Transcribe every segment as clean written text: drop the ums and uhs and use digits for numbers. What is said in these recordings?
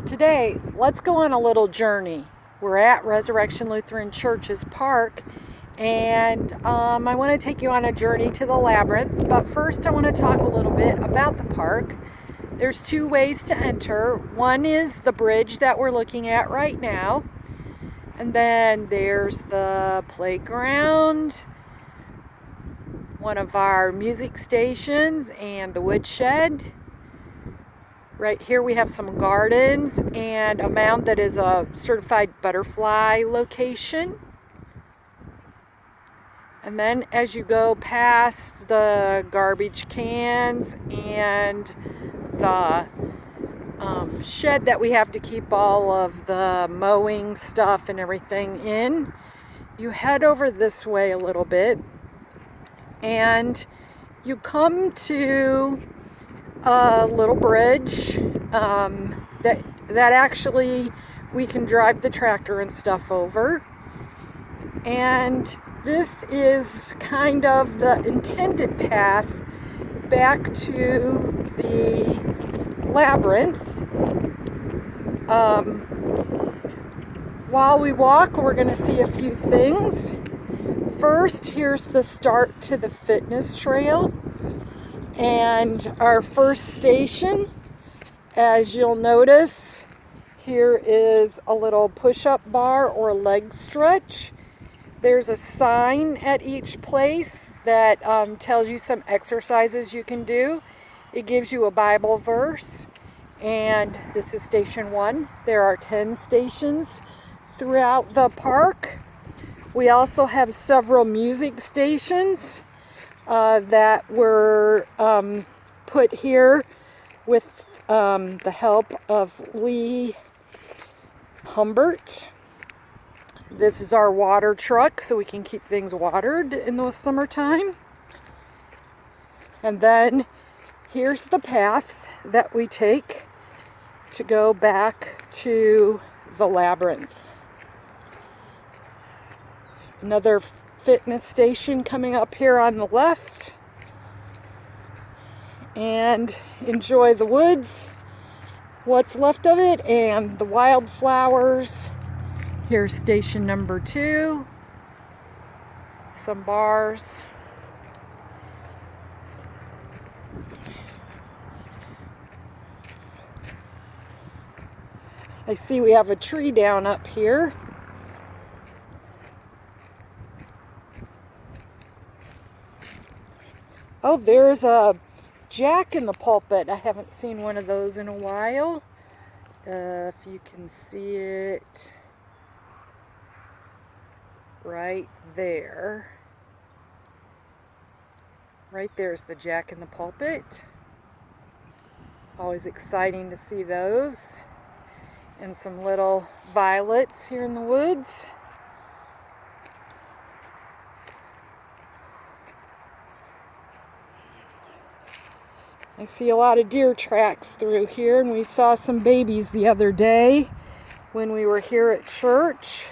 Today, let's go on a little journey. We're at Resurrection Lutheran Church's park, and I want to take you on a journey to the labyrinth. But first, I want to talk a little bit about the park. There's two ways to enter. One is the bridge that we're looking at right now, and then there's the playground, one of our music stations, and the woodshed. Right here we have some gardens and a mound that is a certified butterfly location. And then as you go past the garbage cans and the shed that we have to keep all of the mowing stuff and everything in, you head over this way a little bit and you come to a little bridge that actually we can drive the tractor and stuff over. And this is kind of the intended path back to the labyrinth. While we walk, we're going to see a few things. First, here's the start to the fitness trail. And our first station, as you'll notice, here is a little push-up bar or leg stretch. There's a sign at each place that tells you some exercises you can do. It gives you a Bible verse, and this is station 1. There are 10 stations throughout the park. We also have several music stations that were put here with the help of Lee Humbert. This is our water truck, so we can keep things watered in the summertime. And then here's the path that we take to go back to the labyrinth. Another fitness station coming up here on the left. And enjoy the woods, what's left of it, and the wildflowers. Here's station number 2. Some bars. I see we have a tree down up here. Oh, there's a jack in the pulpit. I haven't seen one of those in a while. If you can see it right there. Right there's the jack in the pulpit. Always exciting to see those. And some little violets here in the woods. I see a lot of deer tracks through here, and we saw some babies the other day when we were here at church.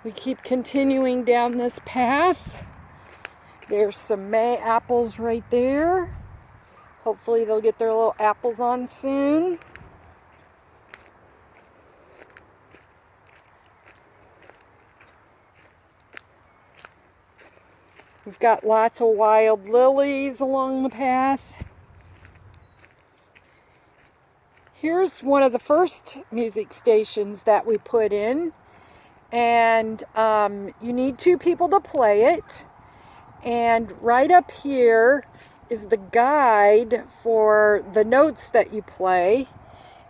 We keep continuing down this path. There's some May apples right there. Hopefully they'll get their little apples on soon. We've got lots of wild lilies along the path. Here's one of the first music stations that we put in. And you need 2 people to play it. And right up here is the guide for the notes that you play.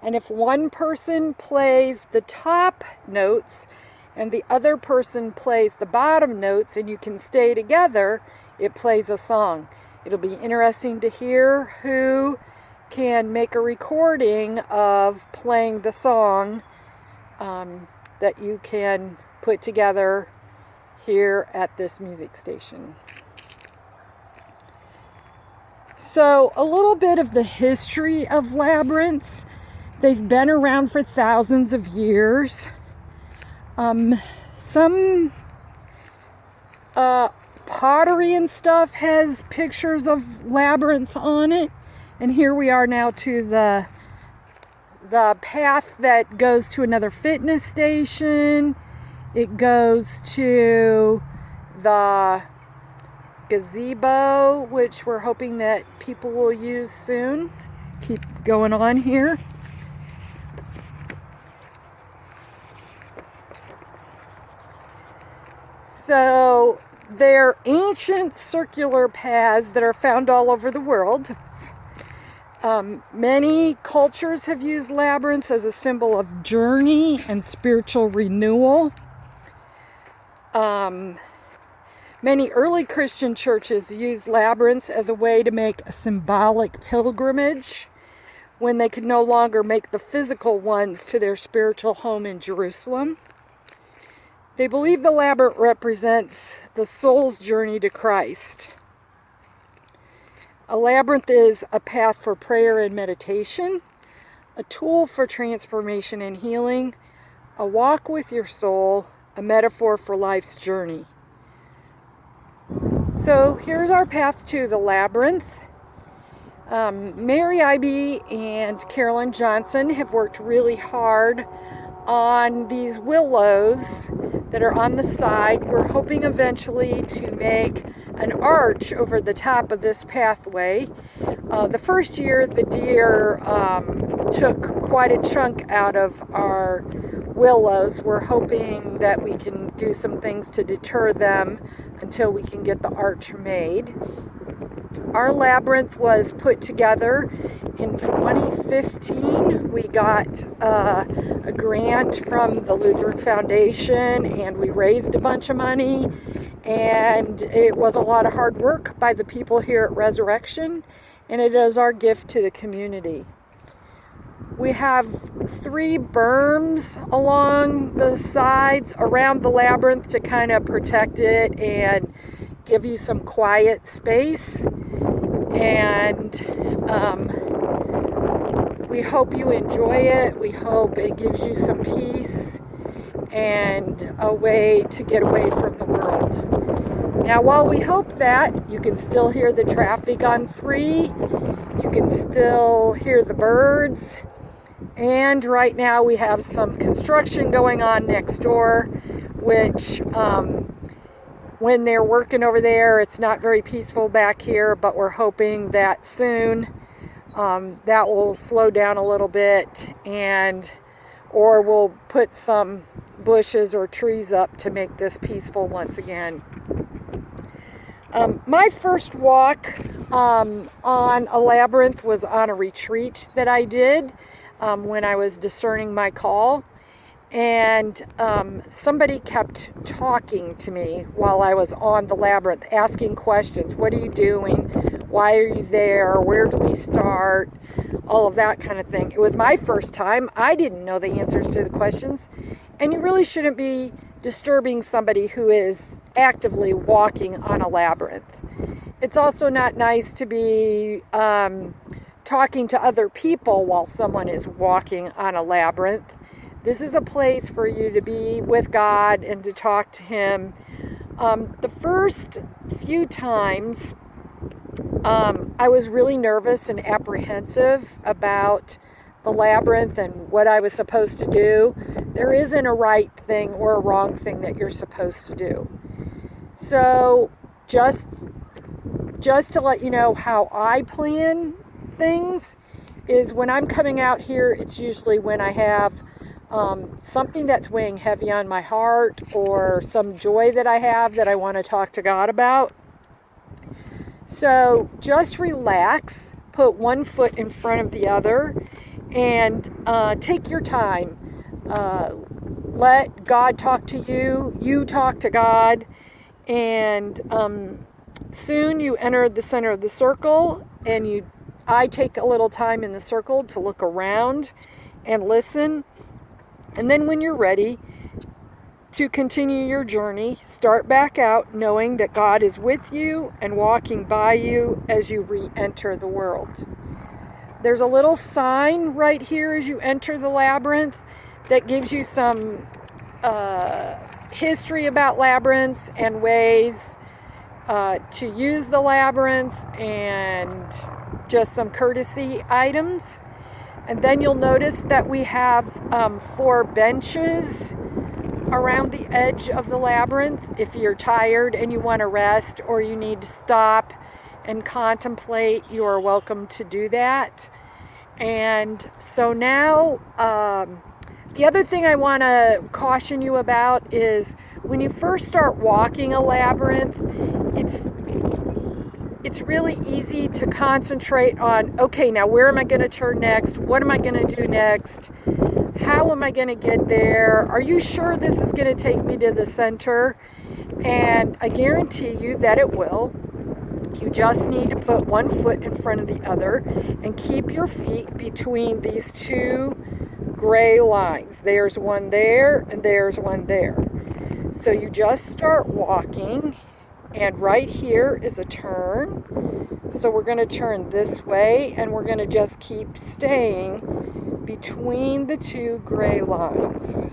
And if one person plays the top notes, and the other person plays the bottom notes, and you can stay together, it plays a song. It'll be interesting to hear who can make a recording of playing the song that you can put together here at this music station. So a little bit of the history of labyrinths. They've been around for thousands of years. Some pottery and stuff has pictures of labyrinths on it. And here we are now to the path that goes to another fitness station. It goes to the gazebo, which we're hoping that people will use soon. Keep going on here. So they're ancient circular paths that are found all over the world. Many cultures have used labyrinths as a symbol of journey and spiritual renewal. Many early Christian churches used labyrinths as a way to make a symbolic pilgrimage when they could no longer make the physical ones to their spiritual home in Jerusalem. They believe the labyrinth represents the soul's journey to Christ. A labyrinth is a path for prayer and meditation, a tool for transformation and healing, a walk with your soul, a metaphor for life's journey. So here's our path to the labyrinth. Mary Ivy and Carolyn Johnson have worked really hard on these willows that are on the side. We're hoping eventually to make an arch over the top of this pathway. The first year, the deer took quite a chunk out of our willows. We're hoping that we can do some things to deter them until we can get the arch made. Our labyrinth was put together in 2015. We got a grant from the Lutheran Foundation, and we raised a bunch of money, and it was a lot of hard work by the people here at Resurrection, and it is our gift to the community. We have 3 berms along the sides around the labyrinth to kind of protect it and give you some quiet space. And we hope you enjoy it. We hope it gives you some peace and a way to get away from the world. Now, while we hope that, you can still hear the traffic on 3. You can still hear the birds. And right now we have some construction going on next door, which when they're working over there, it's not very peaceful back here, but we're hoping that soon that will slow down a little bit, or we'll put some bushes or trees up to make this peaceful once again. My first walk on a labyrinth was on a retreat that I did when I was discerning my call. And somebody kept talking to me while I was on the labyrinth, asking questions. What are you doing? Why are you there? Where do we start? All of that kind of thing. It was my first time. I didn't know the answers to the questions. And you really shouldn't be disturbing somebody who is actively walking on a labyrinth. It's also not nice to be talking to other people while someone is walking on a labyrinth. This is a place for you to be with God and to talk to Him. The first few times, I was really nervous and apprehensive about the labyrinth and what I was supposed to do. There isn't a right thing or a wrong thing that you're supposed to do. So just to let you know how I plan things is when I'm coming out here, it's usually when I have something that's weighing heavy on my heart or some joy that I have that I want to talk to God about. So just relax, put one foot in front of the other, and take your time. Let God talk to you, you talk to God, and soon you enter the center of the circle, and I take a little time in the circle to look around and listen. And then when you're ready to continue your journey, start back out knowing that God is with you and walking by you as you re-enter the world. There's a little sign right here as you enter the labyrinth that gives you some history about labyrinths and ways to use the labyrinth and just some courtesy items. And then you'll notice that we have 4 benches around the edge of the labyrinth. If you're tired and you want to rest or you need to stop and contemplate, you are welcome to do that. And so now, the other thing I want to caution you about is when you first start walking a labyrinth, it's really easy to concentrate on, okay, now where am I going to turn next? What am I going to do next? How am I going to get there? Are you sure this is going to take me to the center? And I guarantee you that it will. You just need to put one foot in front of the other and keep your feet between these 2 gray lines. There's one there and there's one there. So you just start walking, and right here is a turn. So we're going to turn this way, and we're going to just keep staying between the 2 gray lines.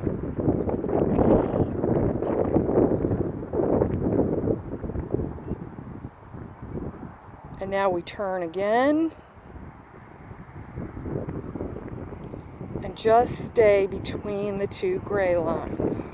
And now we turn again. And just stay between the 2 gray lines.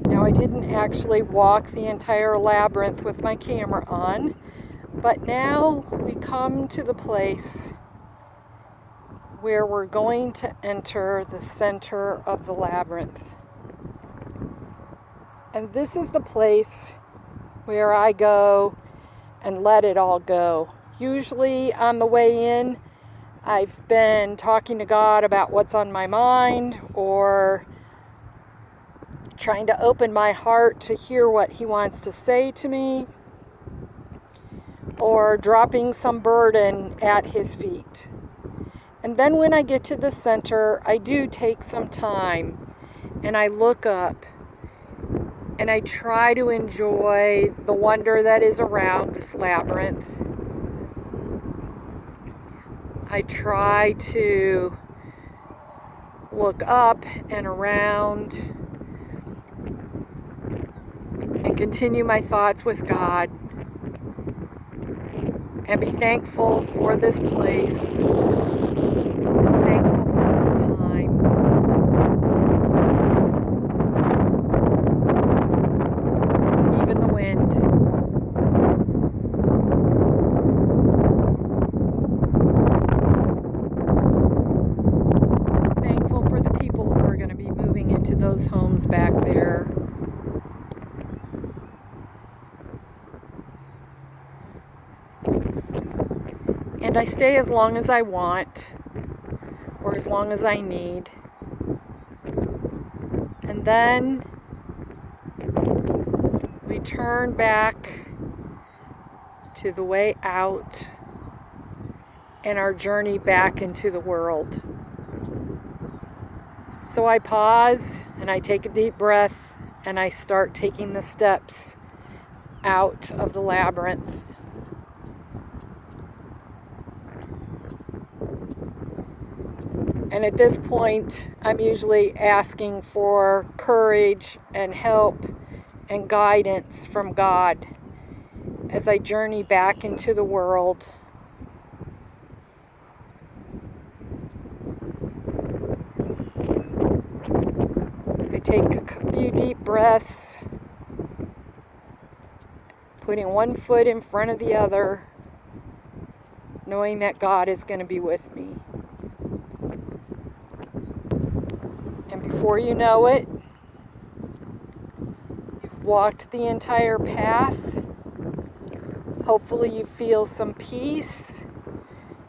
Now, I didn't actually walk the entire labyrinth with my camera on, but now we come to the place where we're going to enter the center of the labyrinth. And this is the place where I go and let it all go. Usually on the way in, I've been talking to God about what's on my mind, or trying to open my heart to hear what He wants to say to me, or dropping some burden at His feet. And then when I get to the center, I do take some time and I look up and I try to enjoy the wonder that is around this labyrinth. I try to look up and around and continue my thoughts with God and be thankful for this place and thankful for this time. Even the wind. Thankful for the people who are going to be moving into those homes back there. And I stay as long as I want, or as long as I need. And then we turn back to the way out and our journey back into the world. So I pause and I take a deep breath and I start taking the steps out of the labyrinth. And at this point, I'm usually asking for courage and help and guidance from God as I journey back into the world. I take a few deep breaths, putting one foot in front of the other, knowing that God is going to be with me. And before you know it, you've walked the entire path. Hopefully you feel some peace,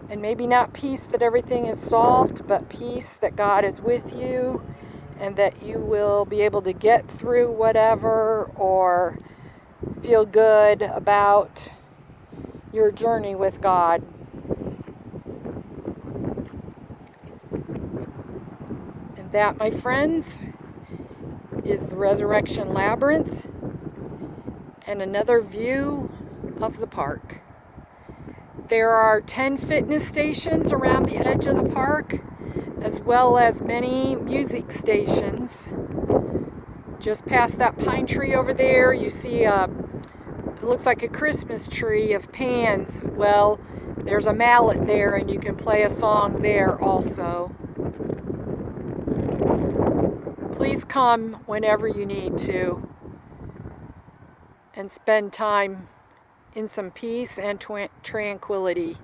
and maybe not peace that everything is solved, but peace that God is with you and that you will be able to get through whatever, or feel good about your journey with God. And that, my friends, is the Resurrection Labyrinth and another view of the park. There are 10 fitness stations around the edge of the park, as well as many music stations. Just past that pine tree over there, you see it looks like a Christmas tree of pans. Well, there's a mallet there, and you can play a song there also. Please come whenever you need to and spend time in some peace and tranquility.